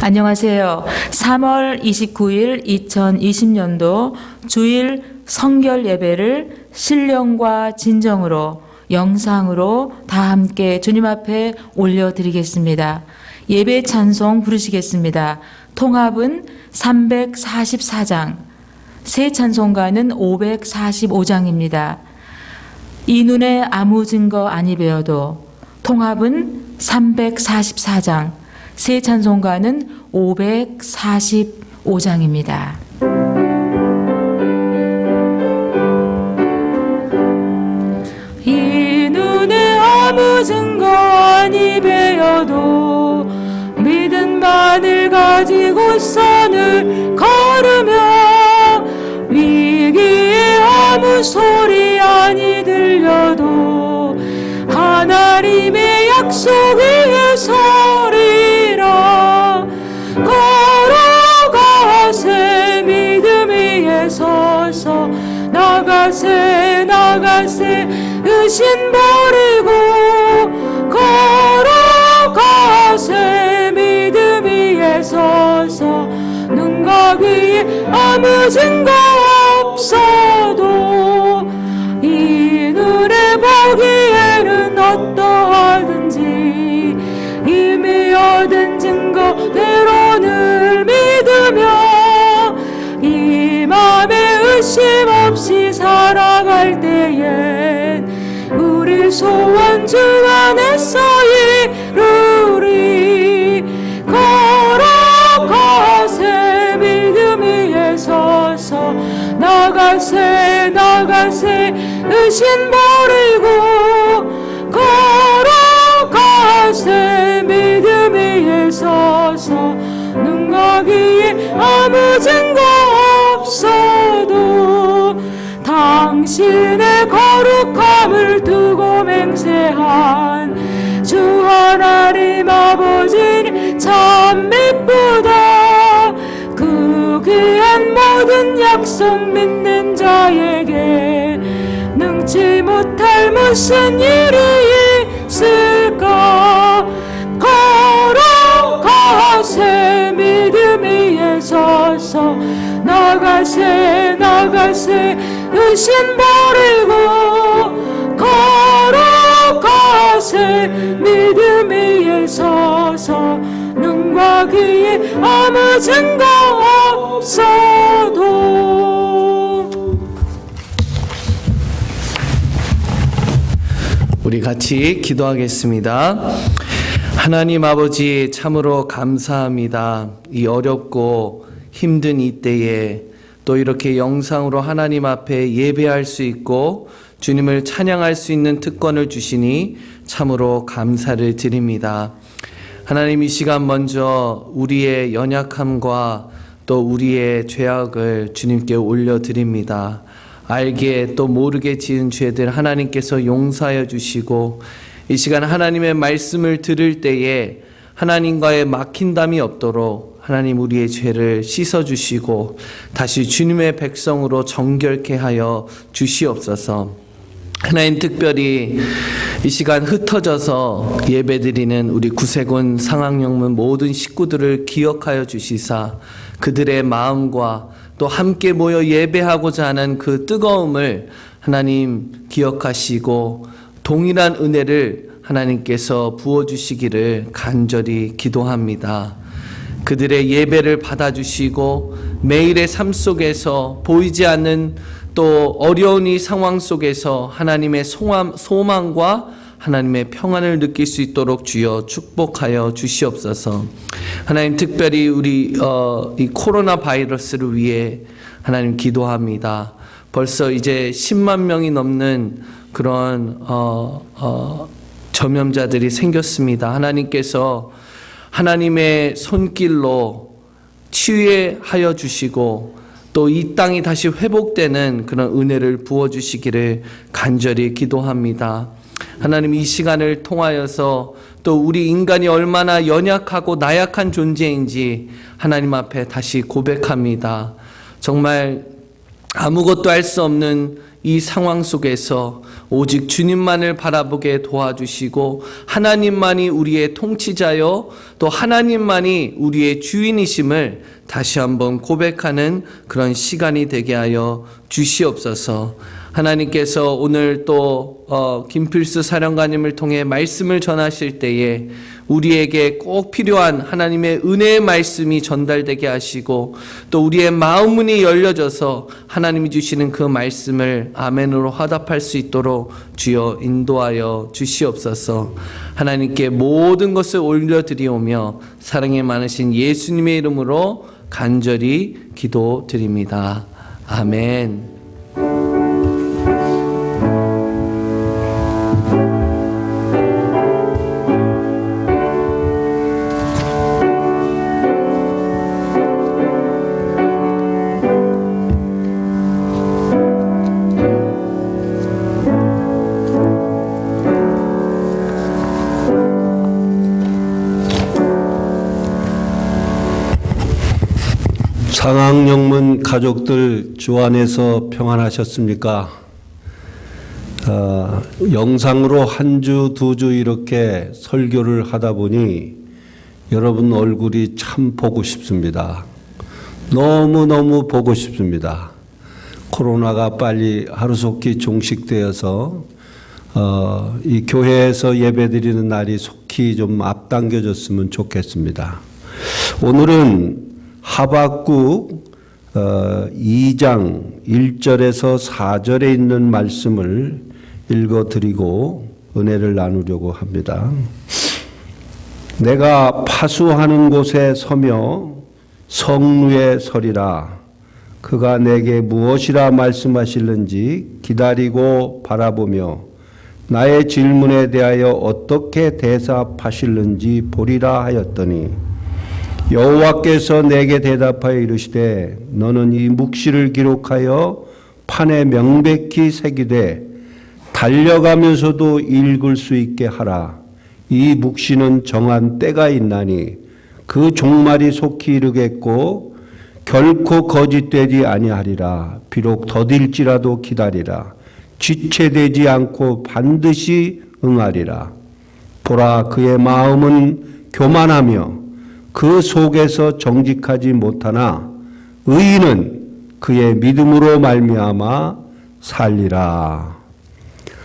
안녕하세요. 3월 29일 2020년도 주일 성결 예배를 신령과 진정으로 영상으로 다 함께 주님 앞에 올려드리겠습니다. 예배 찬송 부르시겠습니다. 통합은 344장, 새 찬송가는 545장입니다. 이 눈에 아무 증거 아니 배어도 통합은 344장, 새 찬송가는 545장입니다. 이 눈에 아무 증거 아니 배어도 믿음 만을 가지고 산을 걸으며 위기에 아무 소리 아니 들려도 하나님의 약속 위에 서리라. 걸어가세 믿음 위에 서서 나가세 의심 버리고 걸어가세 믿음 위에 서서 눈과 귀에 아무 증거 없어도 이 눈에 보기에는 어떠하든지 이미 얻은 증거대로를 믿으며 이 맘에 의심 없이 살아갈 때엔 우리 소원 주 안에서 이루리. 걸어가세 믿음 위에 서서 나가세 의심 버리고 걸어가세 믿음 위에 서서 눈과 귀에 아무 증거 없어도 당신의 거룩함을 두고 맹세한 주 하나님 아버지니 참 미쁘다. 그 귀한 모든 약속 믿는 자에게 능치 못할 무슨 일이 있을까. 걸어가세 믿음 위에 서서 나가세 의심 버리고 걸어가세 믿음 위에 서서 눈과 귀에 아무 증거 없어도. 우리 같이 기도하겠습니다. 하나님 아버지, 참으로 감사합니다. 이 어렵고 힘든 이때에 또 이렇게 영상으로 하나님 앞에 예배할 수 있고 주님을 찬양할 수 있는 특권을 주시니 참으로 감사를 드립니다. 하나님, 이 시간 먼저 우리의 연약함과 또 우리의 죄악을 주님께 올려드립니다. 알게 또 모르게 지은 죄들 하나님께서 용서하여 주시고 이 시간 하나님의 말씀을 들을 때에 하나님과의 막힌담이 없도록 하나님 우리의 죄를 씻어주시고 다시 주님의 백성으로 정결케 하여 주시옵소서. 하나님, 특별히 이 시간 흩어져서 예배드리는 우리 구세군 상학영문 모든 식구들을 기억하여 주시사 그들의 마음과 또 함께 모여 예배하고자 하는 그 뜨거움을 하나님 기억하시고 동일한 은혜를 하나님께서 부어주시기를 간절히 기도합니다. 그들의 예배를 받아주시고 매일의 삶 속에서 보이지 않는 또 어려운 이 상황 속에서 하나님의 소망과 하나님의 평안을 느낄 수 있도록 주여 축복하여 주시옵소서. 하나님, 특별히 우리 이 코로나 바이러스를 위해 하나님 기도합니다. 벌써 이제 10만 명이 넘는 그런 전염자들이 생겼습니다. 하나님께서 하나님의 손길로 치유하여 주시고 또 이 땅이 다시 회복되는 그런 은혜를 부어주시기를 간절히 기도합니다. 하나님, 이 시간을 통하여서 또 우리 인간이 얼마나 연약하고 나약한 존재인지 하나님 앞에 다시 고백합니다. 정말 아무것도 할 수 없는 이 상황 속에서 오직 주님만을 바라보게 도와주시고 하나님만이 우리의 통치자요 또 하나님만이 우리의 주인이심을 다시 한번 고백하는 그런 시간이 되게 하여 주시옵소서. 하나님께서 오늘 또 김필수 사령관님을 통해 말씀을 전하실 때에 우리에게 꼭 필요한 하나님의 은혜의 말씀이 전달되게 하시고 또 우리의 마음 문이 열려져서 하나님이 주시는 그 말씀을 아멘으로 화답할 수 있도록 주여 인도하여 주시옵소서. 하나님께 모든 것을 올려드리오며 사랑이 많으신 예수님의 이름으로 간절히 기도드립니다. 아멘. 상황영문 가족들 주 안에서 평안하셨습니까? 영상으로 한 주, 두 주 이렇게 설교를 하다 보니 여러분 얼굴이 참 보고 싶습니다. 너무너무 보고 싶습니다. 코로나가 빨리 하루속히 종식되어서 이 교회에서 예배드리는 날이 속히 좀 앞당겨졌으면 좋겠습니다. 오늘은 하박국 2장 1절에서 4절에 있는 말씀을 읽어드리고 은혜를 나누려고 합니다. 내가 파수하는 곳에 서며 성루에 서리라. 그가 내게 무엇이라 말씀하실는지 기다리고 바라보며 나의 질문에 대하여 어떻게 대답하실는지 보리라 하였더니 여호와께서 내게 대답하여 이르시되 너는 이 묵시를 기록하여 판에 명백히 새기되 달려가면서도 읽을 수 있게 하라. 이 묵시는 정한 때가 있나니 그 종말이 속히 이르겠고 결코 거짓되지 아니하리라. 비록 더딜지라도 기다리라. 지체되지 않고 반드시 응하리라. 보라, 그의 마음은 교만하며 그 속에서 정직하지 못하나 의인은 그의 믿음으로 말미암아 살리라.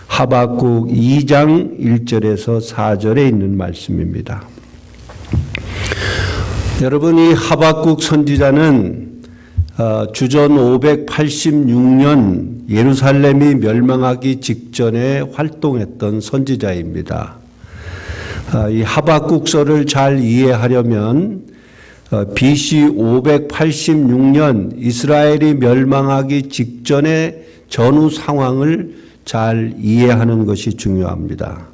하박국 2장 1절에서 4절에 있는 말씀입니다. 여러분, 이 하박국 선지자는 주전 586년 예루살렘이 멸망하기 직전에 활동했던 선지자입니다. 이 하박국서를 잘 이해하려면 BC 586년 이스라엘이 멸망하기 직전의 전후 상황을 잘 이해하는 것이 중요합니다.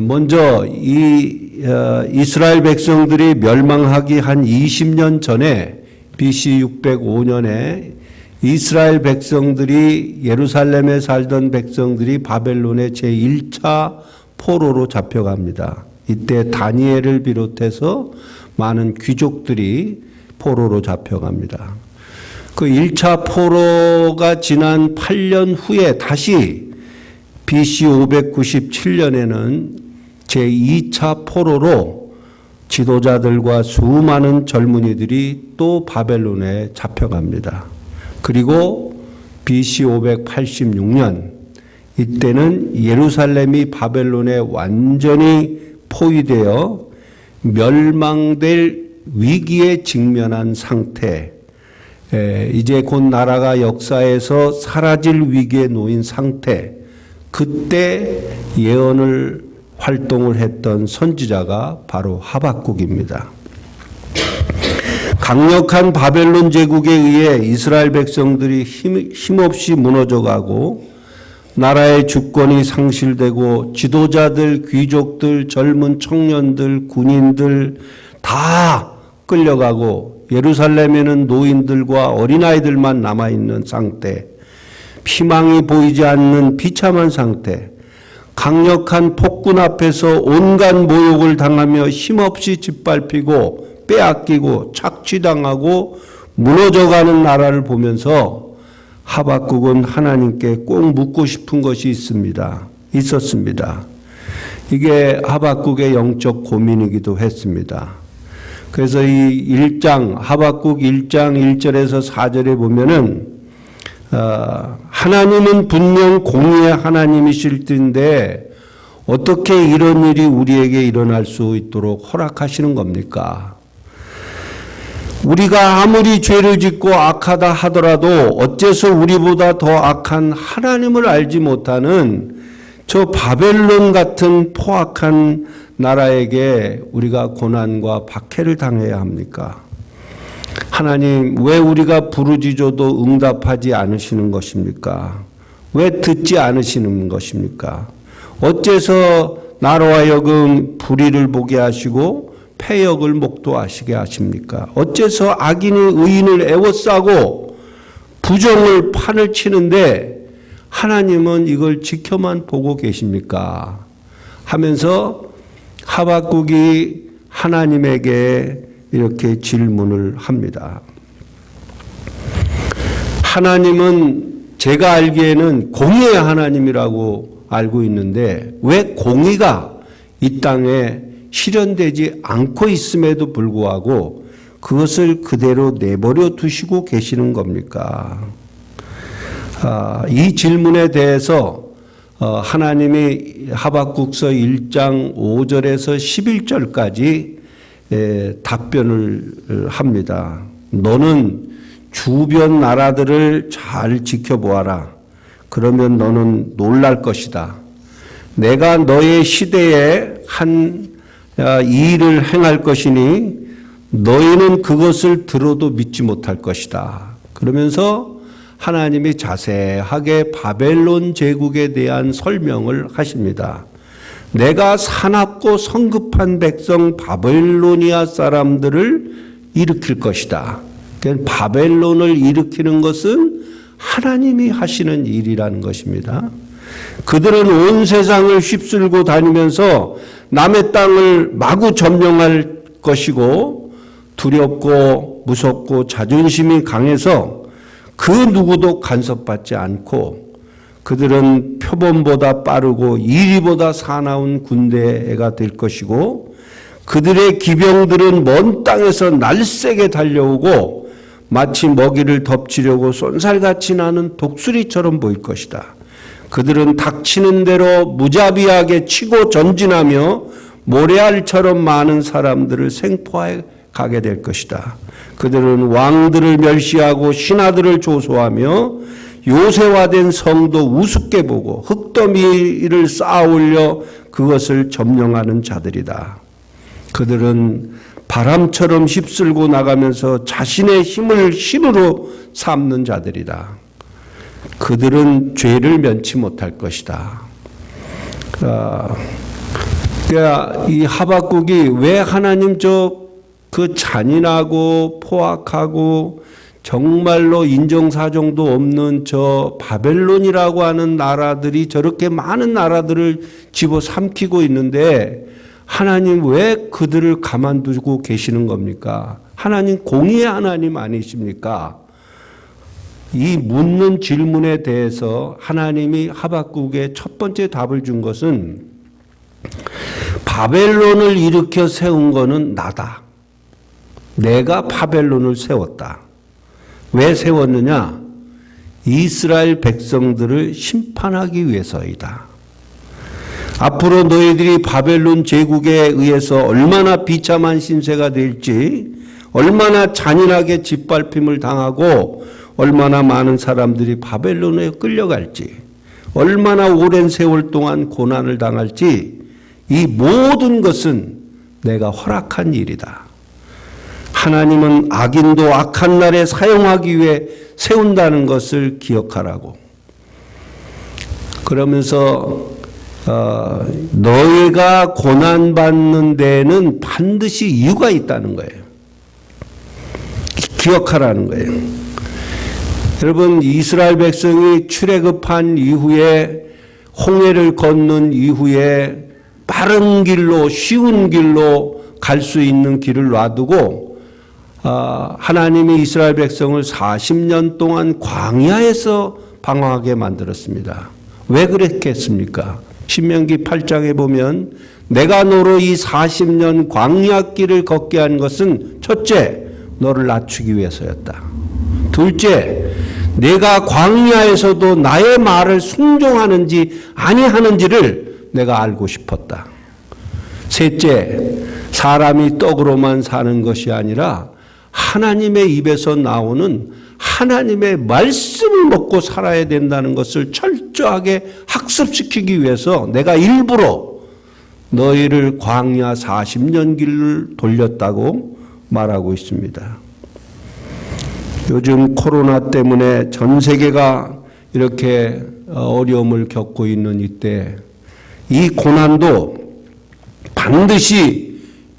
먼저 이 이스라엘 백성들이 멸망하기 한 20년 전에 BC 605년에 이스라엘 백성들이 예루살렘에 살던 백성들이 바벨론의 제1차 포로로 잡혀갑니다. 이때 다니엘을 비롯해서 많은 귀족들이 포로로 잡혀갑니다. 그 1차 포로가 지난 8년 후에 다시 BC 597년에는 제2차 포로로 지도자들과 수많은 젊은이들이 또 바벨론에 잡혀갑니다. 그리고 BC 586년 이때는 예루살렘이 바벨론에 완전히 포위되어 멸망될 위기에 직면한 상태, 이제 곧 나라가 역사에서 사라질 위기에 놓인 상태, 그때 예언을 활동을 했던 선지자가 바로 하박국입니다. 강력한 바벨론 제국에 의해 이스라엘 백성들이 힘없이 무너져가고 나라의 주권이 상실되고 지도자들, 귀족들, 젊은 청년들, 군인들 다 끌려가고 예루살렘에는 노인들과 어린아이들만 남아있는 상태, 희망이 보이지 않는 비참한 상태, 강력한 폭군 앞에서 온갖 모욕을 당하며 힘없이 짓밟히고 빼앗기고 착취당하고 무너져가는 나라를 보면서 하박국은 하나님께 꼭 묻고 싶은 것이 있었습니다. 이게 하박국의 영적 고민이기도 했습니다. 그래서 이 하박국 1장 1절에서 4절에 보면은 하나님은 분명 공의의 하나님이실 텐데 어떻게 이런 일이 우리에게 일어날 수 있도록 허락하시는 겁니까? 우리가 아무리 죄를 짓고 악하다 하더라도 어째서 우리보다 더 악한 하나님을 알지 못하는 저 바벨론 같은 포악한 나라에게 우리가 고난과 박해를 당해야 합니까? 하나님, 왜 우리가 부르짖어도 응답하지 않으시는 것입니까? 왜 듣지 않으시는 것입니까? 어째서 나로 하여금 불의를 보게 하시고 패역을 목도하시게 하십니까? 어째서 악인이 의인을 애워싸고 부정을 판을 치는데 하나님은 이걸 지켜만 보고 계십니까? 하면서 하박국이 하나님에게 이렇게 질문을 합니다. 하나님은 제가 알기에는 공의의 하나님이라고 알고 있는데 왜 공의가 이 땅에 실현되지 않고 있음에도 불구하고 그것을 그대로 내버려 두시고 계시는 겁니까? 이 질문에 대해서 하나님이 하박국서 1장 5절에서 11절까지 답변을 합니다. 너는 주변 나라들을 잘 지켜보아라. 그러면 너는 놀랄 것이다. 내가 너의 시대에 한 일을 행할 것이니 너희는 그것을 들어도 믿지 못할 것이다. 그러면서 하나님이 자세하게 바벨론 제국에 대한 설명을 하십니다. 내가 사납고 성급한 백성 바벨로니아 사람들을 일으킬 것이다. 바벨론을 일으키는 것은 하나님이 하시는 일이라는 것입니다. 그들은 온 세상을 휩쓸고 다니면서 남의 땅을 마구 점령할 것이고 두렵고 무섭고 자존심이 강해서 그 누구도 간섭받지 않고 그들은 표범보다 빠르고 이리보다 사나운 군대가 될 것이고 그들의 기병들은 먼 땅에서 날쌔게 달려오고 마치 먹이를 덮치려고 쏜살같이 나는 독수리처럼 보일 것이다. 그들은 닥치는 대로 무자비하게 치고 전진하며 모래알처럼 많은 사람들을 생포해 가게 될 것이다. 그들은 왕들을 멸시하고 신하들을 조소하며 요새화된 성도 우습게 보고 흙더미를 쌓아올려 그것을 점령하는 자들이다. 그들은 바람처럼 휩쓸고 나가면서 자신의 힘을 신으로 삼는 자들이다. 그들은 죄를 면치 못할 것이다. 그러니까 이 하박국이 왜 하나님 그 잔인하고 포악하고 정말로 인정사정도 없는 저 바벨론이라고 하는 나라들이 저렇게 많은 나라들을 집어삼키고 있는데 하나님 왜 그들을 가만두고 계시는 겁니까? 하나님 공의의 하나님 아니십니까? 이 묻는 질문에 대해서 하나님이 하박국에 첫 번째 답을 준 것은 바벨론을 일으켜 세운 거는 나다. 내가 바벨론을 세웠다. 왜 세웠느냐? 이스라엘 백성들을 심판하기 위해서이다. 앞으로 너희들이 바벨론 제국에 의해서 얼마나 비참한 신세가 될지, 얼마나 잔인하게 짓밟힘을 당하고 얼마나 많은 사람들이 바벨론에 끌려갈지, 얼마나 오랜 세월 동안 고난을 당할지, 이 모든 것은 내가 허락한 일이다. 하나님은 악인도 악한 날에 사용하기 위해 세운다는 것을 기억하라고. 그러면서 너희가 고난받는 데에는 반드시 이유가 있다는 거예요. 기억하라는 거예요. 여러분, 이스라엘 백성이 출애굽한 이후에 홍해를 건넌 이후에 빠른 길로 쉬운 길로 갈 수 있는 길을 놔두고 하나님이 이스라엘 백성을 40년 동안 광야에서 방황하게 만들었습니다. 왜 그랬겠습니까? 신명기 8장에 보면 내가 너로 이 40년 광야길을 걷게 한 것은 첫째, 너를 낮추기 위해서였다. 둘째, 내가 광야에서도 나의 말을 순종하는지 아니하는지를 내가 알고 싶었다. 셋째, 사람이 떡으로만 사는 것이 아니라 하나님의 입에서 나오는 하나님의 말씀을 먹고 살아야 된다는 것을 철저하게 학습시키기 위해서 내가 일부러 너희를 광야 40년 길을 돌렸다고 말하고 있습니다. 요즘 코로나 때문에 전 세계가 이렇게 어려움을 겪고 있는 이때 이 고난도 반드시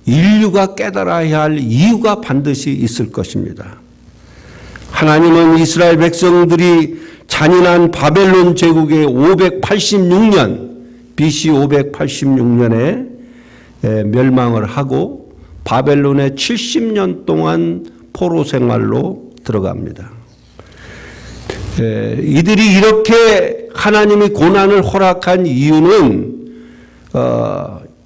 인류가 깨달아야 할 이유가 반드시 있을 것입니다. 하나님은 이스라엘 백성들이 잔인한 바벨론 제국의 586년 BC 586년에 멸망을 하고 바벨론에 70년 동안 포로 생활로 들어갑니다. 이들이 이렇게 하나님이 고난을 허락한 이유는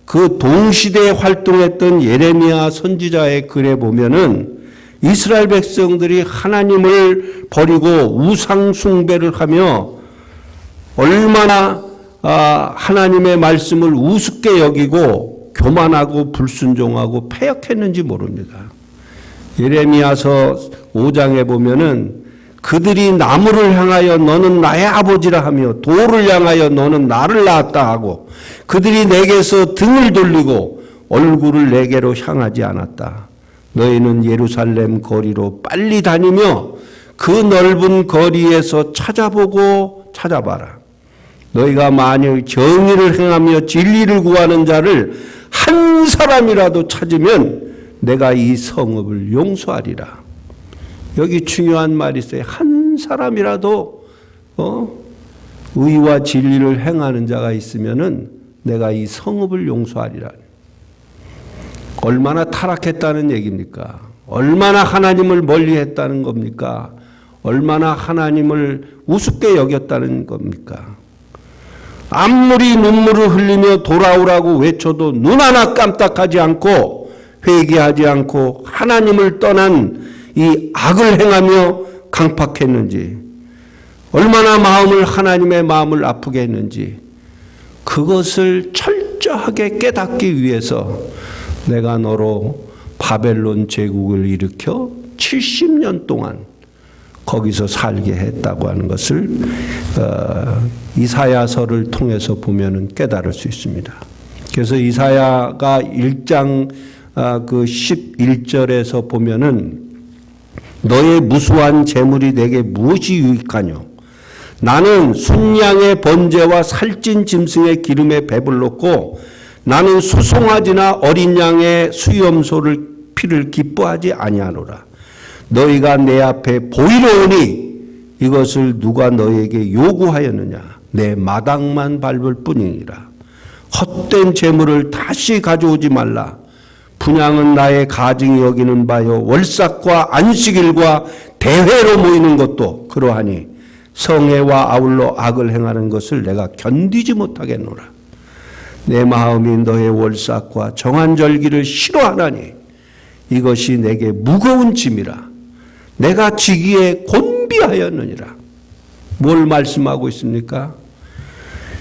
그 동시대에 활동했던 예레미야 선지자의 글에 보면은 이스라엘 백성들이 하나님을 버리고 우상 숭배를 하며 얼마나 하나님의 말씀을 우습게 여기고 교만하고 불순종하고 패역했는지 모릅니다. 예레미야서 5장에 보면은 그들이 나무를 향하여 너는 나의 아버지라 하며 돌을 향하여 너는 나를 낳았다 하고 그들이 내게서 등을 돌리고 얼굴을 내게로 향하지 않았다. 너희는 예루살렘 거리로 빨리 다니며 그 넓은 거리에서 찾아봐라. 너희가 만일 정의를 행하며 진리를 구하는 자를 한 사람이라도 찾으면 내가 이 성읍을 용서하리라. 여기 중요한 말이 있어요. 한 사람이라도 의와 진리를 행하는 자가 있으면은 내가 이 성읍을 용서하리라. 얼마나 타락했다는 얘기입니까? 얼마나 하나님을 멀리했다는 겁니까? 얼마나 하나님을 우습게 여겼다는 겁니까? 아무리 눈물을 흘리며 돌아오라고 외쳐도 눈 하나 깜짝하지 않고 회개하지 않고 하나님을 떠난 이 악을 행하며 강팍했는지, 얼마나 하나님의 마음을 아프게 했는지 그것을 철저하게 깨닫기 위해서 내가 너로 바벨론 제국을 일으켜 70년 동안 거기서 살게 했다고 하는 것을 이사야서를 통해서 보면은 깨달을 수 있습니다. 그래서 이사야가 1장 그 11절에서 보면은 너의 무수한 재물이 내게 무엇이 유익하뇨? 나는 순양의 번제와 살찐 짐승의 기름에 배불렀고 나는 수송아지나 어린 양의 수염소를 피를 기뻐하지 아니하노라. 너희가 내 앞에 보이러 오니 이것을 누가 너희에게 요구하였느냐? 내 마당만 밟을 뿐이니라. 헛된 재물을 다시 가져오지 말라. 분향은 나의 가증이 여기는 바요 월삭과 안식일과 대회로 모이는 것도 그러하니 성회와 아울러 악을 행하는 것을 내가 견디지 못하겠노라. 내 마음이 너의 월삭과 정한절기를 싫어하나니 이것이 내게 무거운 짐이라. 내가 지기에 곤비하였느니라. 뭘 말씀하고 있습니까?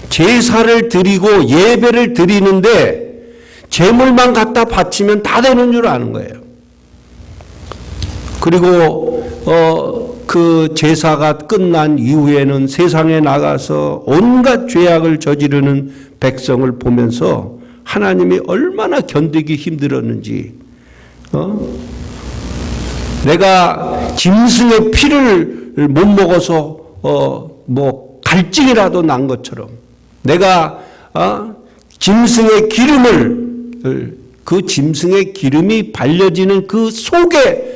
제사를 드리고 예배를 드리는데 재물만 갖다 바치면 다 되는 줄 아는 거예요. 그리고 그 제사가 끝난 이후에는 세상에 나가서 온갖 죄악을 저지르는 백성을 보면서 하나님이 얼마나 견디기 힘들었는지, 내가 짐승의 피를 못 먹어서 갈증이라도 난 것처럼 내가 짐승의 기름을 그 짐승의 기름이 발려지는 그 속에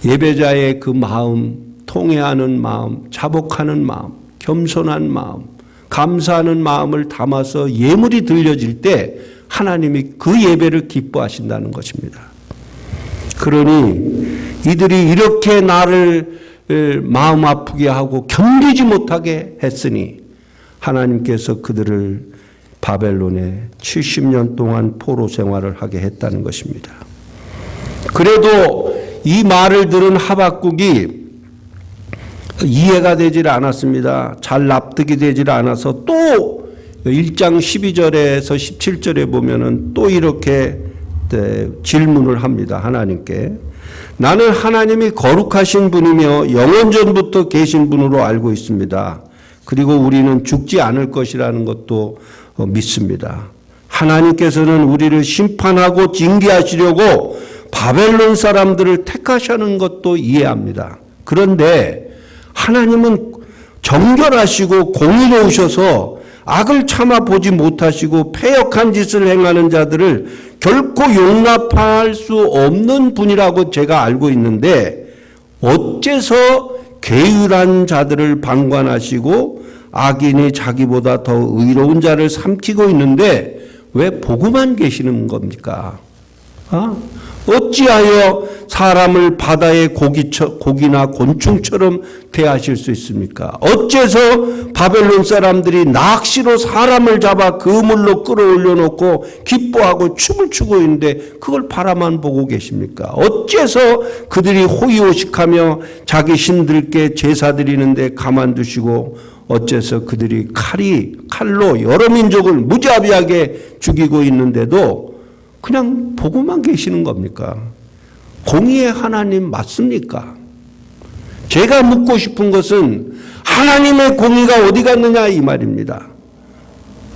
예배자의 그 마음, 통회하는 마음, 자복하는 마음, 겸손한 마음, 감사하는 마음을 담아서 예물이 들려질 때 하나님이 그 예배를 기뻐하신다는 것입니다. 그러니 이들이 이렇게 나를 마음 아프게 하고 견디지 못하게 했으니 하나님께서 그들을 바벨론에 70년 동안 포로 생활을 하게 했다는 것입니다. 그래도 이 말을 들은 하박국이 이해가 되질 않았습니다. 잘 납득이 되질 않아서 또 1장 12절에서 17절에 보면은 또 이렇게 질문을 합니다. 하나님께. 나는 하나님이 거룩하신 분이며 영원전부터 계신 분으로 알고 있습니다. 그리고 우리는 죽지 않을 것이라는 것도 믿습니다. 하나님께서는 우리를 심판하고 징계하시려고 바벨론 사람들을 택하시는 것도 이해합니다. 그런데 하나님은 정결하시고 공의로우셔서 악을 참아 보지 못하시고 패역한 짓을 행하는 자들을 결코 용납할 수 없는 분이라고 제가 알고 있는데 어째서 괴율한 자들을 방관하시고 악인이 자기보다 더 의로운 자를 삼키고 있는데 왜 보고만 계시는 겁니까? 어찌하여 사람을 바다의 고기나 곤충처럼 대하실 수 있습니까? 어째서 바벨론 사람들이 낚시로 사람을 잡아 그물로 끌어올려 놓고 기뻐하고 춤을 추고 있는데 그걸 바라만 보고 계십니까? 어째서 그들이 호의호식하며 자기 신들께 제사 드리는데 가만두시고 어째서 그들이 칼로 여러 민족을 무자비하게 죽이고 있는데도 그냥 보고만 계시는 겁니까? 공의의 하나님 맞습니까? 제가 묻고 싶은 것은 하나님의 공의가 어디 갔느냐 이 말입니다.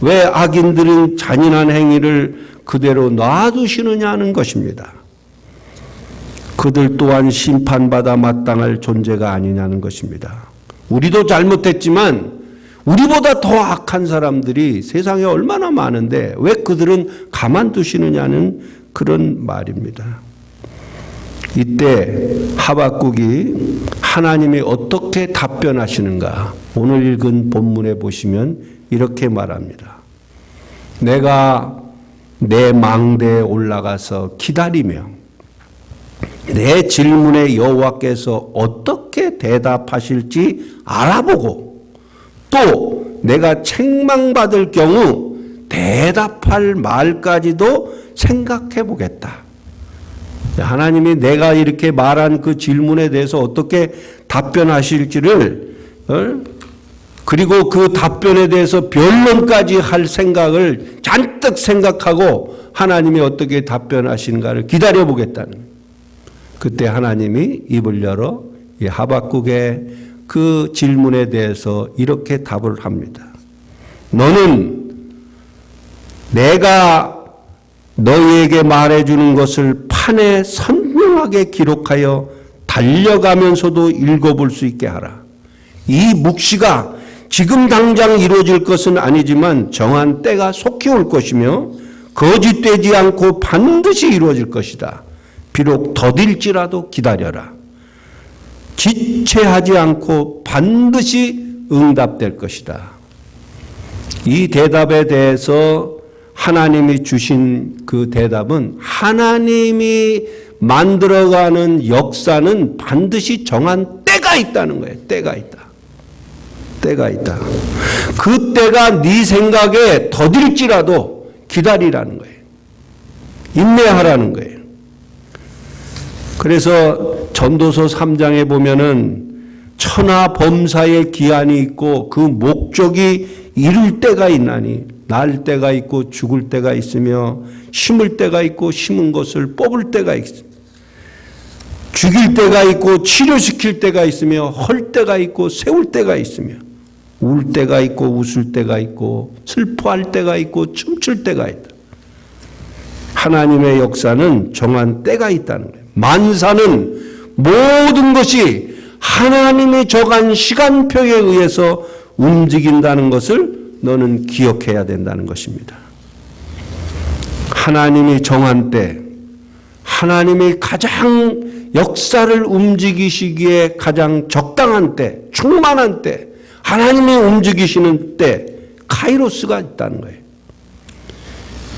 왜 악인들은 잔인한 행위를 그대로 놔두시느냐는 것입니다. 그들 또한 심판받아 마땅할 존재가 아니냐는 것입니다. 우리도 잘못했지만 우리보다 더 악한 사람들이 세상에 얼마나 많은데 왜 그들은 가만두시느냐는 그런 말입니다. 이때 하박국이 하나님이 어떻게 답변하시는가 오늘 읽은 본문에 보시면 이렇게 말합니다. 내가 내 망대에 올라가서 기다리며 내 질문에 여호와께서 어떻게 대답하실지 알아보고 또 내가 책망받을 경우 대답할 말까지도 생각해 보겠다. 하나님이 내가 이렇게 말한 그 질문에 대해서 어떻게 답변하실지를 그리고 그 답변에 대해서 변론까지 할 생각을 잔뜩 생각하고 하나님이 어떻게 답변하시는가를 기다려 보겠다는. 그때 하나님이 입을 열어 이 하박국의 그 질문에 대해서 이렇게 답을 합니다. 너는 내가 너희에게 말해주는 것을 판에 선명하게 기록하여 달려가면서도 읽어볼 수 있게 하라. 이 묵시가 지금 당장 이루어질 것은 아니지만 정한 때가 속히 올 것이며 거짓되지 않고 반드시 이루어질 것이다. 비록 더딜지라도 기다려라. 지체하지 않고 반드시 응답될 것이다. 이 대답에 대해서 하나님이 주신 그 대답은 하나님이 만들어가는 역사는 반드시 정한 때가 있다는 거예요. 때가 있다. 때가 있다. 그 때가 네 생각에 더딜지라도 기다리라는 거예요. 인내하라는 거예요. 그래서 전도서 3장에 보면은 천하 범사의 기한이 있고 그 목적이 이룰 때가 있나니 날 때가 있고 죽을 때가 있으며 심을 때가 있고 심은 것을 뽑을 때가 있습니다. 죽일 때가 있고 치료시킬 때가 있으며 헐 때가 있고 세울 때가 있으며 울 때가 있고 웃을 때가 있고 슬퍼할 때가 있고 춤출 때가 있다. 하나님의 역사는 정한 때가 있다는 거예요. 만사는 모든 것이 하나님이 정한 시간표에 의해서 움직인다는 것을 너는 기억해야 된다는 것입니다. 하나님이 정한 때, 하나님이 가장 역사를 움직이시기에 가장 적당한 때, 충만한 때, 하나님이 움직이시는 때, 카이로스가 있다는 거예요.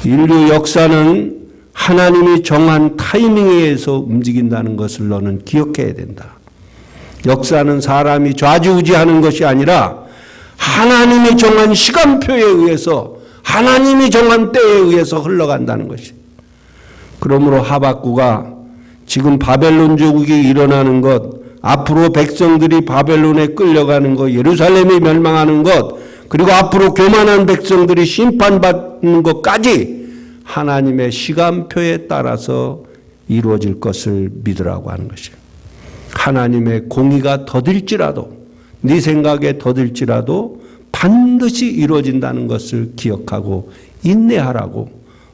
인류 역사는 하나님이 정한 타이밍에 의해서 움직인다는 것을 너는 기억해야 된다. 역사는 사람이 좌지우지하는 것이 아니라 하나님이 정한 시간표에 의해서 하나님이 정한 때에 의해서 흘러간다는 것이. 그러므로 하박구가 지금 바벨론 제국이 일어나는 것, 앞으로 백성들이 바벨론에 끌려가는 것, 예루살렘이 멸망하는 것, 그리고 앞으로 교만한 백성들이 심판받는 것까지 하나님의 시간표에 따라서 이루어질 것을 믿으라고 하는 것이에요. 하나님의 공의가 더딜지라도, 네 생각에 더딜지라도 반드시 이루어진다는 것을 기억하고 인내하라고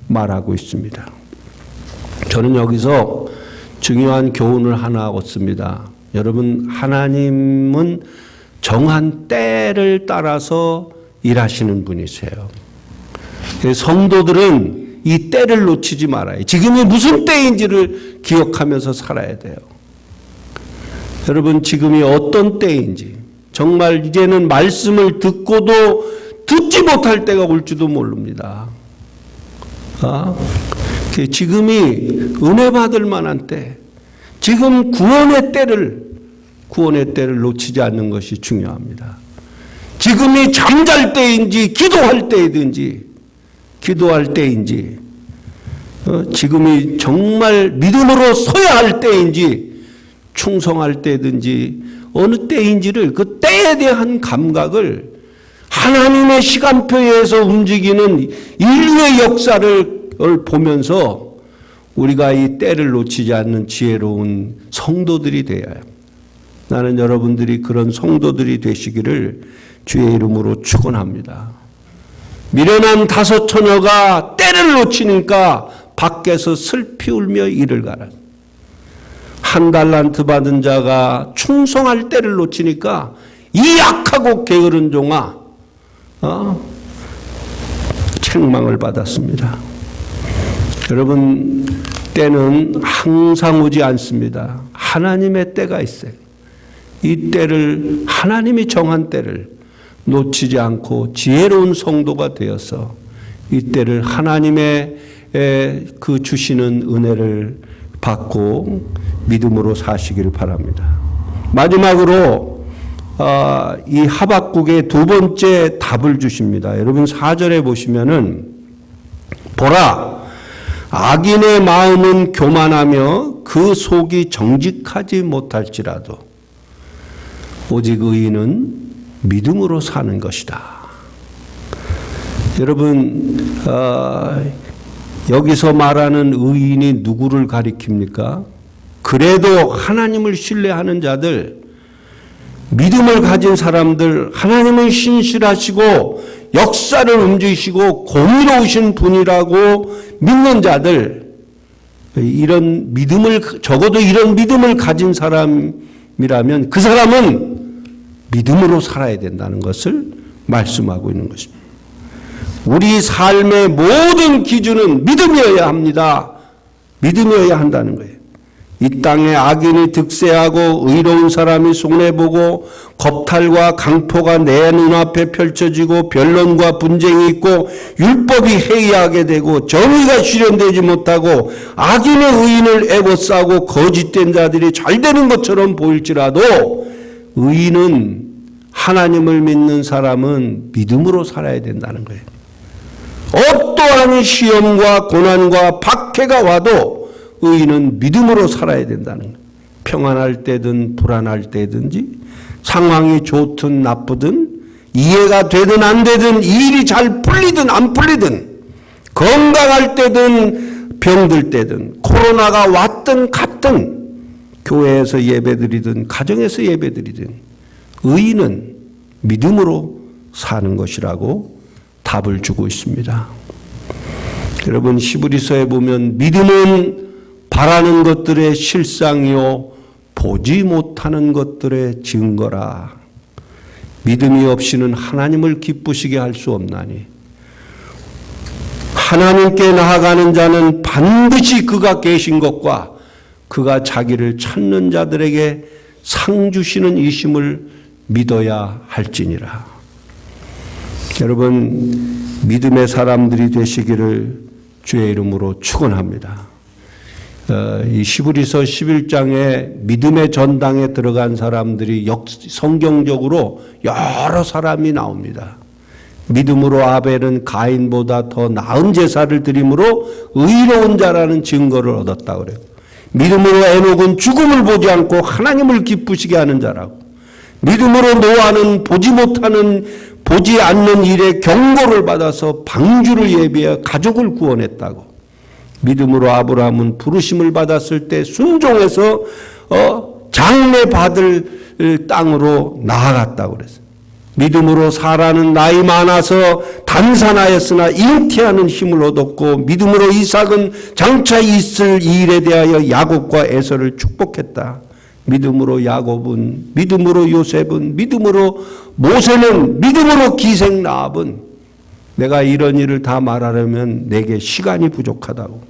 말하고 있습니다. 저는 여기서 중요한 교훈을 하나 얻습니다. 여러분, 하나님은 정한 때를 따라서 일하시는 분이세요. 성도들은 이 때를 놓치지 말아요. 지금이 무슨 때인지를 기억하면서 살아야 돼요. 여러분, 지금이 어떤 때인지, 정말 이제는 말씀을 듣고도 듣지 못할 때가 올지도 모릅니다. 지금이 은혜 받을 만한 때, 지금 구원의 때를 놓치지 않는 것이 중요합니다. 지금이 잠잘 때인지 기도할 때인지 지금이 정말 믿음으로 서야 할 때인지 충성할 때든지 어느 때인지를 그 때에 대한 감각을 하나님의 시간표에서 움직이는 인류의 역사를 보면서 우리가 이 때를 놓치지 않는 지혜로운 성도들이 되어야 합니다. 나는 여러분들이 그런 성도들이 되시기를 주의 이름으로 축원합니다. 미련한 다섯 처녀가 때를 놓치니까 밖에서 슬피 울며 이를 가라. 한 달란트 받은 자가 충성할 때를 놓치니까 이 약하고 게으른 종아 책망을 받았습니다. 여러분, 때는 항상 오지 않습니다. 하나님의 때가 있어요. 이 때를, 하나님이 정한 때를 놓치지 않고 지혜로운 성도가 되어서 이 때를 하나님의 그 주시는 은혜를 받고 믿음으로 사시기를 바랍니다. 마지막으로 이 하박국의 두 번째 답을 주십니다. 여러분 4절에 보시면은 보라, 악인의 마음은 교만하며 그 속이 정직하지 못할지라도 오직 의인은 믿음으로 사는 것이다. 여러분, 여기서 말하는 의인이 누구를 가리킵니까? 그래도 하나님을 신뢰하는 자들, 믿음을 가진 사람들, 하나님은 신실하시고 역사를 움직이시고 공의로우신 분이라고 믿는 자들, 이런 믿음을, 적어도 이런 믿음을 가진 사람이라면 그 사람은 믿음으로 살아야 된다는 것을 말씀하고 있는 것입니다. 우리 삶의 모든 기준은 믿음이어야 합니다. 믿음이어야 한다는 거예요. 이 땅에 악인이 득세하고 의로운 사람이 손해보고 겁탈과 강포가 내 눈앞에 펼쳐지고 변론과 분쟁이 있고 율법이 해이하게 되고 정의가 실현되지 못하고 악인의 의인을 애워싸고 거짓된 자들이 잘 되는 것처럼 보일지라도 의인은, 하나님을 믿는 사람은 믿음으로 살아야 된다는 거예요. 어떠한 시험과 고난과 박해가 와도 의인은 믿음으로 살아야 된다는 거예요. 평안할 때든 불안할 때든지, 상황이 좋든 나쁘든, 이해가 되든 안 되든, 일이 잘 풀리든 안 풀리든, 건강할 때든 병들 때든, 코로나가 왔든 갔든, 교회에서 예배드리든 가정에서 예배드리든 의인은 믿음으로 사는 것이라고 답을 주고 있습니다. 여러분, 히브리서에 보면 믿음은 바라는 것들의 실상이요 보지 못하는 것들의 증거라. 믿음이 없이는 하나님을 기쁘시게 할 수 없나니 하나님께 나아가는 자는 반드시 그가 계신 것과 그가 자기를 찾는 자들에게 상 주시는 이심을 믿어야 할지니라. 여러분, 믿음의 사람들이 되시기를 주의 이름으로 축원합니다. 이 히브리서 11장에 믿음의 전당에 들어간 사람들이 성경적으로 여러 사람이 나옵니다. 믿음으로 아벨은 가인보다 더 나은 제사를 드림으로 의로운 자라는 증거를 얻었다고 그래요. 믿음으로 에녹은 죽음을 보지 않고 하나님을 기쁘시게 하는 자라고. 믿음으로 노아는 보지 않는 일에 경고를 받아서 방주를 예비해 가족을 구원했다고. 믿음으로 아브라함은 부르심을 받았을 때 순종해서 장래 받을 땅으로 나아갔다고 그랬어요. 믿음으로 사라는 나이 많아서 단산하였으나 잉태하는 힘을 얻었고, 믿음으로 이삭은 장차 있을 일에 대하여 야곱과 에서를 축복했다. 믿음으로 야곱은, 믿음으로 요셉은, 믿음으로 모세는, 믿음으로 기생 라합은. 내가 이런 일을 다 말하려면 내게 시간이 부족하다고.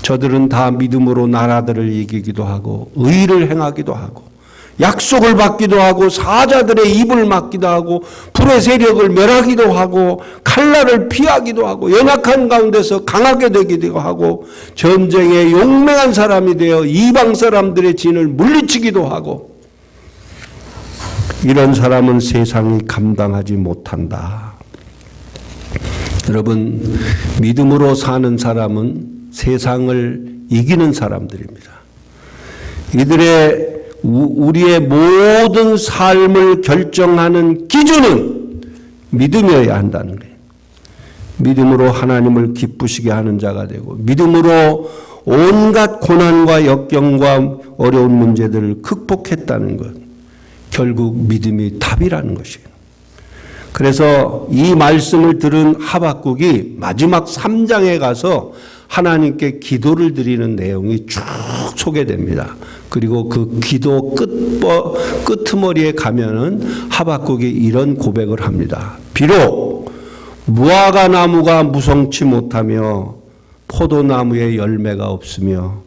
저들은 다 믿음으로 나라들을 이기기도 하고 의를 행하기도 하고 약속을 받기도 하고 사자들의 입을 막기도 하고 불의 세력을 멸하기도 하고 칼날을 피하기도 하고 연약한 가운데서 강하게 되기도 하고 전쟁에 용맹한 사람이 되어 이방 사람들의 진을 물리치기도 하고. 이런 사람은 세상이 감당하지 못한다. 여러분, 믿음으로 사는 사람은 세상을 이기는 사람들입니다. 우리의 모든 삶을 결정하는 기준은 믿음이어야 한다는 거예요. 믿음으로 하나님을 기쁘시게 하는 자가 되고, 믿음으로 온갖 고난과 역경과 어려운 문제들을 극복했다는 것. 결국 믿음이 답이라는 것이에요. 그래서 이 말씀을 들은 하박국이 마지막 3장에 가서 하나님께 기도를 드리는 내용이 쭉 소개됩니다. 그리고 그 기도 끄트머리에 가면은 하박국이 이런 고백을 합니다. 비록 무화과 나무가 무성치 못하며 포도나무에 열매가 없으며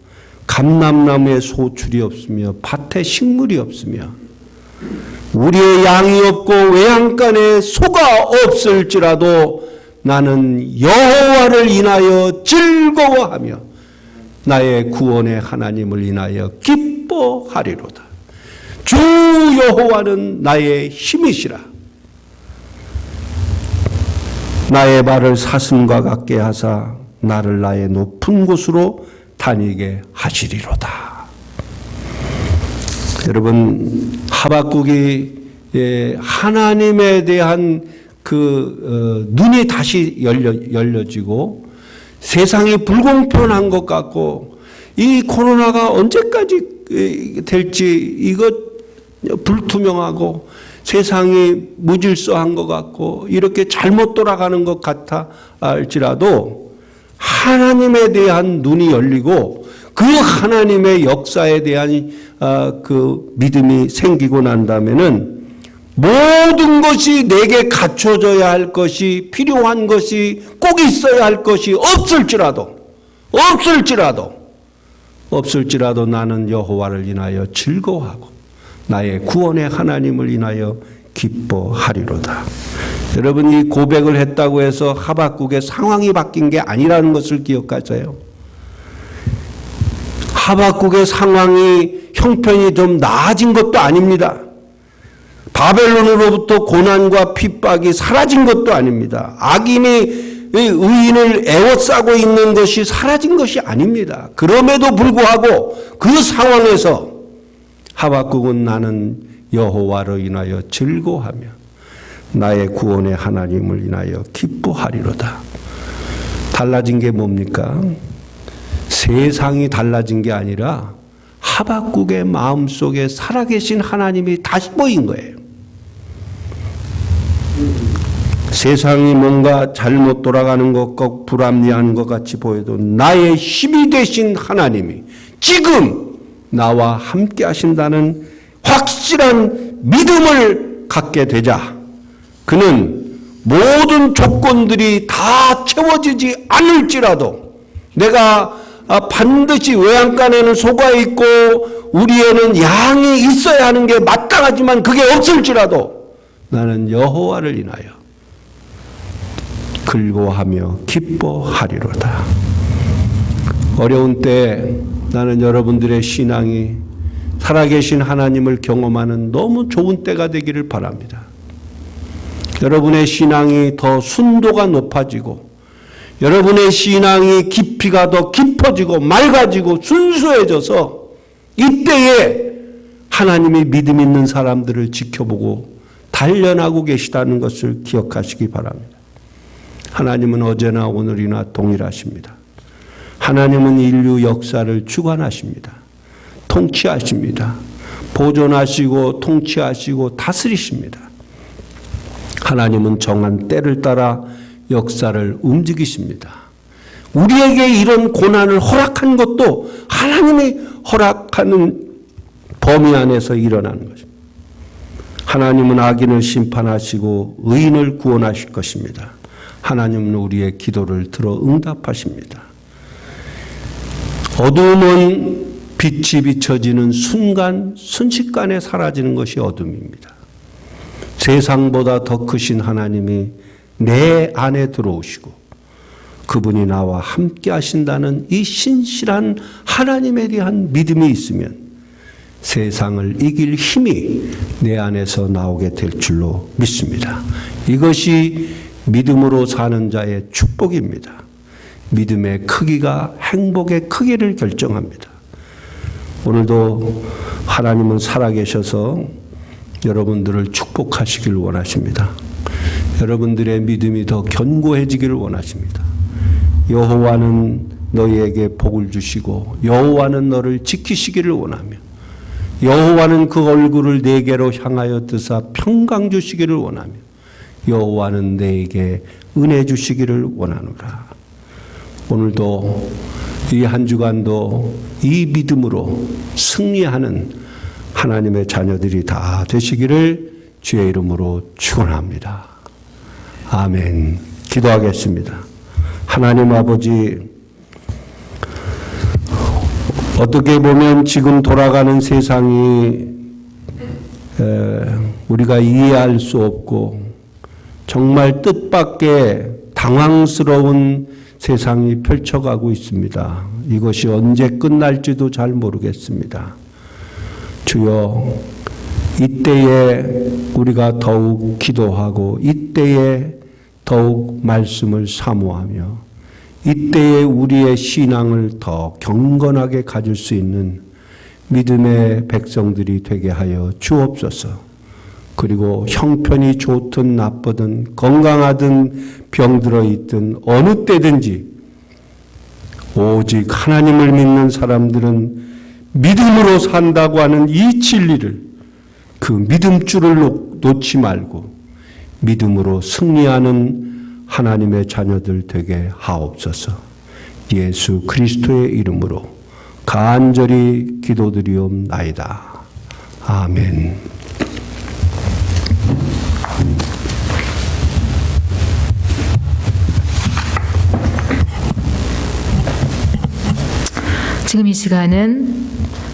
감람나무에 소출이 없으며 밭에 식물이 없으며 우리의 양이 없고 외양간에 소가 없을지라도 나는 여호와를 인하여 즐거워하며 나의 구원의 하나님을 인하여 기뻐하리로다. 주 여호와는 나의 힘이시라. 나의 발을 사슴과 같게 하사 나를 나의 높은 곳으로 다니게 하시리로다. 여러분, 하박국이 하나님에 대한 눈이 다시 열려지고 세상이 불공평한 것 같고 이 코로나가 언제까지 될지 이것 불투명하고 세상이 무질서한 것 같고 이렇게 잘못 돌아가는 것 같아 할지라도 하나님에 대한 눈이 열리고 그 하나님의 역사에 대한 그 믿음이 생기고 난다면은 모든 것이 내게 갖춰져야 할 것이, 필요한 것이, 꼭 있어야 할 것이 없을지라도 나는 여호와를 인하여 즐거워하고 나의 구원의 하나님을 인하여 기뻐하리로다. 여러분, 이 고백을 했다고 해서 하박국의 상황이 바뀐 게 아니라는 것을 기억하세요. 하박국의 상황이 형편이 좀 나아진 것도 아닙니다. 바벨론으로부터 고난과 핍박이 사라진 것도 아닙니다. 악인이 의인을 애워싸고 있는 것이 사라진 것이 아닙니다. 그럼에도 불구하고 그 상황에서 하박국은 나는 여호와로 인하여 즐거워하며 나의 구원의 하나님을 인하여 기뻐하리로다. 달라진 게 뭡니까? 세상이 달라진 게 아니라 하박국의 마음속에 살아계신 하나님이 다시 보인 거예요. 세상이 뭔가 잘못 돌아가는 것 같고 불합리한 것 같이 보여도 나의 힘이 되신 하나님이 지금 나와 함께 하신다는 확실한 믿음을 갖게 되자 그는 모든 조건들이 다 채워지지 않을지라도 내가 반드시 외양간에는 소가 있고 우리에는 양이 있어야 하는 게 마땅하지만 그게 없을지라도 나는 여호와를 인하여 즐거워하며 기뻐하리로다. 어려운 때 나는 여러분들의 신앙이 살아계신 하나님을 경험하는 너무 좋은 때가 되기를 바랍니다. 여러분의 신앙이 더 순도가 높아지고 여러분의 신앙이 깊이가 더 깊어지고 맑아지고 순수해져서 이때에 하나님이 믿음 있는 사람들을 지켜보고 단련하고 계시다는 것을 기억하시기 바랍니다. 하나님은 어제나 오늘이나 동일하십니다. 하나님은 인류 역사를 주관하십니다. 통치하십니다. 보존하시고 통치하시고 다스리십니다. 하나님은 정한 때를 따라 역사를 움직이십니다. 우리에게 이런 고난을 허락한 것도 하나님이 허락하는 범위 안에서 일어나는 것입니다. 하나님은 악인을 심판하시고 의인을 구원하실 것입니다. 하나님은 우리의 기도를 들어 응답하십니다. 어두움은 빛이 비춰지는 순간, 순식간에 사라지는 것이 어둠입니다. 세상보다 더 크신 하나님이 내 안에 들어오시고 그분이 나와 함께 하신다는 이 신실한 하나님에 대한 믿음이 있으면 세상을 이길 힘이 내 안에서 나오게 될 줄로 믿습니다. 이것이 믿음으로 사는 자의 축복입니다. 믿음의 크기가 행복의 크기를 결정합니다. 오늘도 하나님은 살아계셔서 여러분들을 축복하시길 원하십니다. 여러분들의 믿음이 더 견고해지기를 원하십니다. 여호와는 너희에게 복을 주시고 여호와는 너를 지키시기를 원하며 여호와는 그 얼굴을 내게로 향하여 드사 평강 주시기를 원하며 여호와는 내게 은혜 주시기를 원하노라. 오늘도 이 한 주간도 이 믿음으로 승리하는 하나님의 자녀들이 다 되시기를 주의 이름으로 축원합니다. 아멘. 기도하겠습니다. 하나님 아버지, 어떻게 보면 지금 돌아가는 세상이 우리가 이해할 수 없고 정말 뜻밖의 당황스러운 세상이 펼쳐가고 있습니다. 이것이 언제 끝날지도 잘 모르겠습니다. 주여, 이때에 우리가 더욱 기도하고 이때에 더욱 말씀을 사모하며 이때에 우리의 신앙을 더 경건하게 가질 수 있는 믿음의 백성들이 되게 하여 주옵소서. 그리고 형편이 좋든 나쁘든 건강하든 병들어 있든 어느 때든지 오직 하나님을 믿는 사람들은 믿음으로 산다고 하는 이 진리를, 그 믿음줄을 놓지 말고 믿음으로 승리하는 하나님의 자녀들 되게 하옵소서. 예수 그리스도의 이름으로 간절히 기도드리옵나이다. 아멘. 지금 이 시간은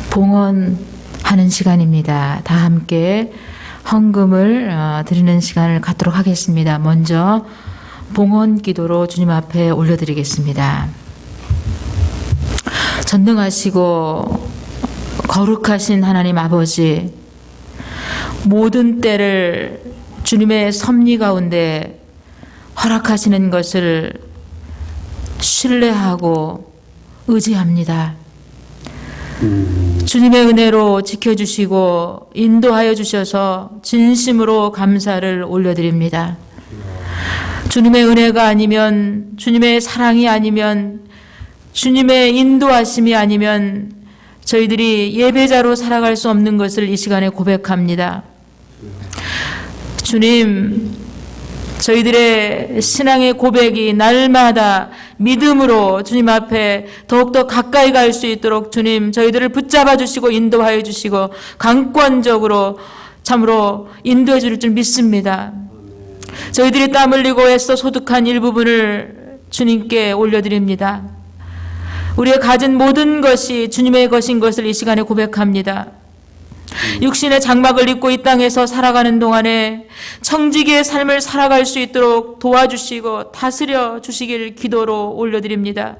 봉헌하는 시간입니다. 다 함께 헌금을 드리는 시간을 갖도록 하겠습니다. 먼저 봉헌 기도로 주님 앞에 올려드리겠습니다. 전능하시고 거룩하신 하나님 아버지, 모든 때를 주님의 섭리 가운데 허락하시는 것을 신뢰하고 의지합니다. 주님의 은혜로 지켜주시고 인도하여 주셔서 진심으로 감사를 올려드립니다. 주님의 은혜가 아니면, 주님의 사랑이 아니면, 주님의 인도하심이 아니면 저희들이 예배자로 살아갈 수 없는 것을 이 시간에 고백합니다. 주님, 저희들의 신앙의 고백이 날마다 믿음으로 주님 앞에 더욱더 가까이 갈 수 있도록 주님 저희들을 붙잡아 주시고 인도하여 주시고 강권적으로 참으로 인도해 줄 줄 믿습니다. 저희들이 땀 흘리고 애써 소득한 일부분을 주님께 올려드립니다. 우리의 가진 모든 것이 주님의 것인 것을 이 시간에 고백합니다. 육신의 장막을 입고 이 땅에서 살아가는 동안에 청지기의 삶을 살아갈 수 있도록 도와주시고 다스려 주시길 기도로 올려드립니다.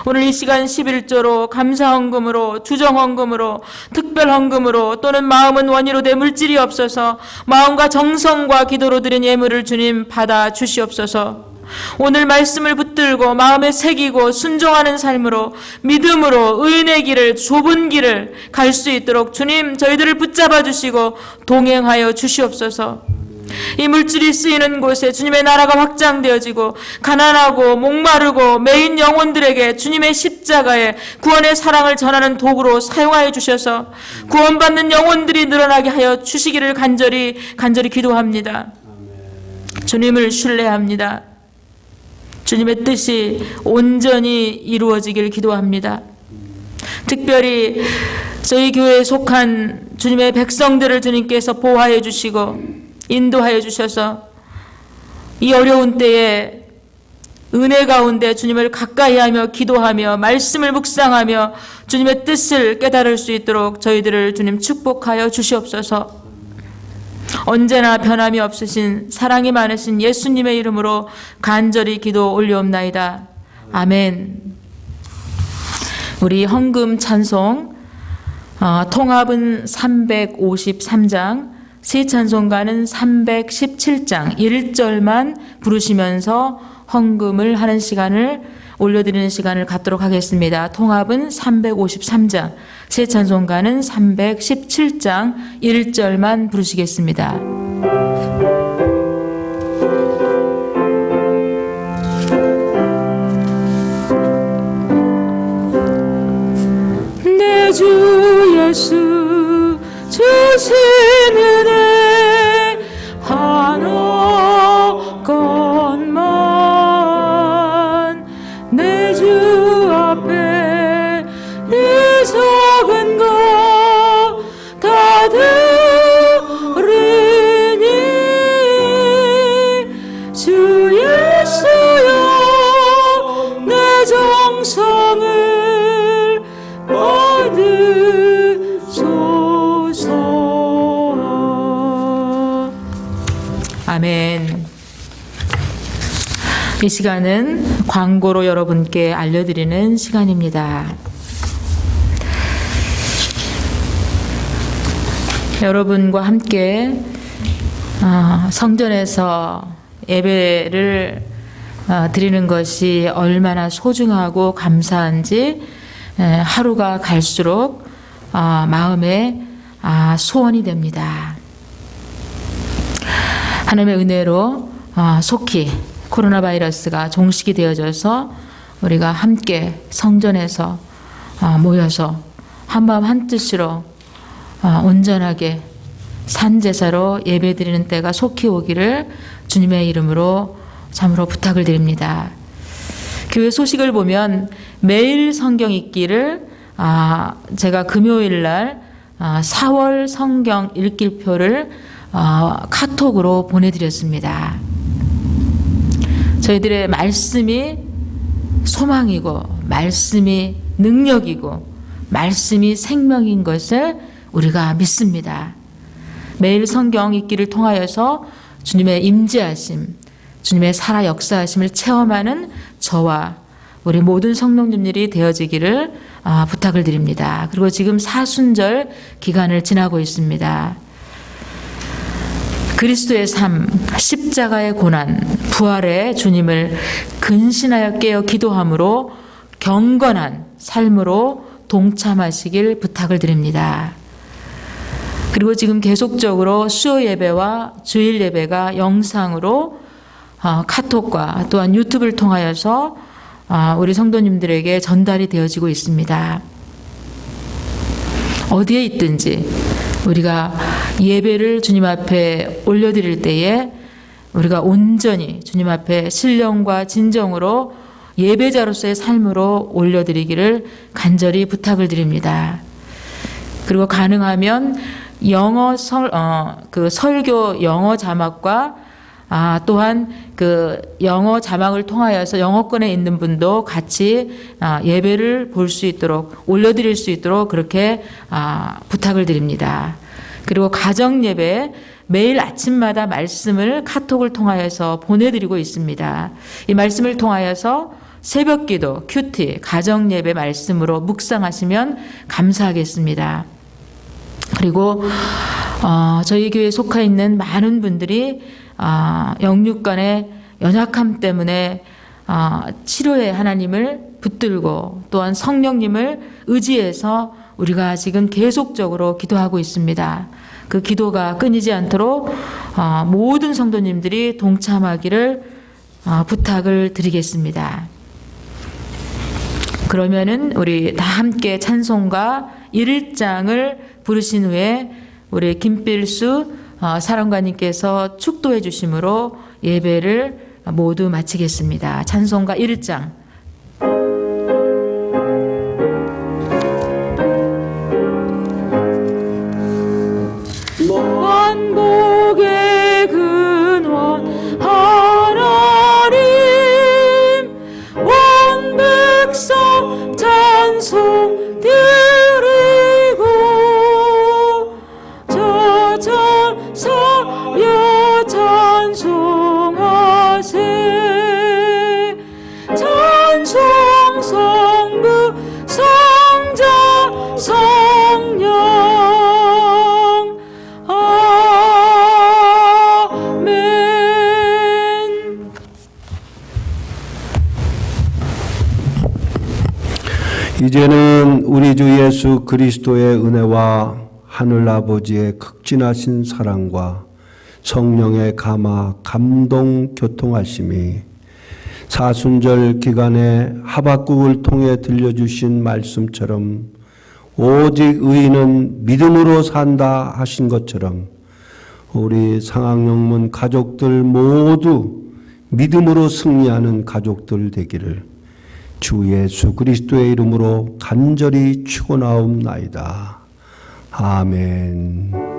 오늘 이 시간 11조로 감사헌금으로 주정헌금으로 특별헌금으로 또는 마음은 원의로 내 물질이 없어서 마음과 정성과 기도로 드린 예물을 주님 받아 주시옵소서. 오늘 말씀을 붙들고 마음에 새기고 순종하는 삶으로 믿음으로 의인의 길을 좁은 길을 갈 수 있도록 주님 저희들을 붙잡아 주시고 동행하여 주시옵소서. 이 물질이 쓰이는 곳에 주님의 나라가 확장되어지고 가난하고 목마르고 매인 영혼들에게 주님의 십자가에 구원의 사랑을 전하는 도구로 사용하여 주셔서 구원받는 영혼들이 늘어나게 하여 주시기를 간절히 기도합니다. 주님을 신뢰합니다. 주님의 뜻이 온전히 이루어지길 기도합니다. 특별히 저희 교회에 속한 주님의 백성들을 주님께서 보호하여 주시고 인도하여 주셔서 이 어려운 때에 은혜 가운데 주님을 가까이 하며 기도하며 말씀을 묵상하며 주님의 뜻을 깨달을 수 있도록 저희들을 주님 축복하여 주시옵소서. 언제나 변함이 없으신 사랑이 많으신 예수님의 이름으로 간절히 기도 올려옵나이다. 아멘. 우리 헌금 찬송 통합은 353장, 새 찬송가는 317장 1절만 부르시면서 헌금을 하는 시간을 올려드리는 시간을 갖도록 하겠습니다. 통합은 353장, 새 찬송가는 317장 1절만 부르시겠습니다. 내 주 예수 주신 은혜 하나 것만 내 주 앞에 네 적은 것 다 들으니 주 예수여 내 정성을 받으소서. 아멘. 이 시간은 광고로 여러분께 알려드리는 시간입니다. 여러분과 함께 성전에서 예배를 드리는 것이 얼마나 소중하고 감사한지 하루가 갈수록 마음에 소원이 됩니다. 하나님의 은혜로 속히 코로나 바이러스가 종식이 되어져서 우리가 함께 성전에서 모여서 한마음 한뜻으로 온전하게 산제사로 예배드리는 때가 속히 오기를 주님의 이름으로 참으로 부탁을 드립니다. 교회 소식을 보면 매일 성경 읽기를 제가 금요일 날 4월 성경 읽기표를 카톡으로 보내드렸습니다. 저희들의 말씀이 소망이고 말씀이 능력이고 말씀이 생명인 것을 우리가 믿습니다. 매일 성경 읽기를 통하여서 주님의 임재하심, 주님의 살아 역사하심을 체험하는 저와 우리 모든 성도님들이 되어지기를 부탁을 드립니다. 그리고 지금 사순절 기간을 지나고 있습니다. 그리스도의 삶, 십자가의 고난, 부활의 주님을 근신하여 깨어 기도함으로 경건한 삶으로 동참하시길 부탁을 드립니다. 그리고 지금 계속적으로 수요 예배와 주일 예배가 영상으로 카톡과 또한 유튜브를 통하여서 우리 성도님들에게 전달이 되어지고 있습니다. 어디에 있든지 우리가 예배를 주님 앞에 올려드릴 때에 우리가 온전히 주님 앞에 신령과 진정으로 예배자로서의 삶으로 올려드리기를 간절히 부탁을 드립니다. 그리고 가능하면 설교 영어 자막과 또한 그 영어 자막을 통하여서 영어권에 있는 분도 같이 예배를 볼 수 있도록 올려드릴 수 있도록 그렇게 부탁을 드립니다. 그리고 가정 예배 매일 아침마다 말씀을 카톡을 통하여서 보내드리고 있습니다. 이 말씀을 통하여서 새벽기도, 큐티, 가정 예배 말씀으로 묵상하시면 감사하겠습니다. 그리고 저희 교회에 속해 있는 많은 분들이 영육간의 연약함 때문에 치료의 하나님을 붙들고 또한 성령님을 의지해서 우리가 지금 계속적으로 기도하고 있습니다. 그 기도가 끊이지 않도록 모든 성도님들이 동참하기를 부탁을 드리겠습니다. 그러면은 우리 다 함께 찬송가 1장을 부르신 후에 우리 김필수 사령관님께서 축도해 주심으로 예배를 모두 마치겠습니다. 찬송가 1장. 만복의 근원 하나님 원백성 찬송 드리고 저전사여 찬송하세 찬송 성부 성자 성령 아멘. 이제는 우리 주 예수 그리스도의 은혜와 하늘 아버지의 극진하신 사랑과 성령의 감화 감동 교통하심이 사순절 기간에 하박국을 통해 들려주신 말씀처럼 오직 의인은 믿음으로 산다 하신 것처럼 우리 상학영문 가족들 모두 믿음으로 승리하는 가족들 되기를 주 예수 그리스도의 이름으로 간절히 축원하옵나이다. 아멘.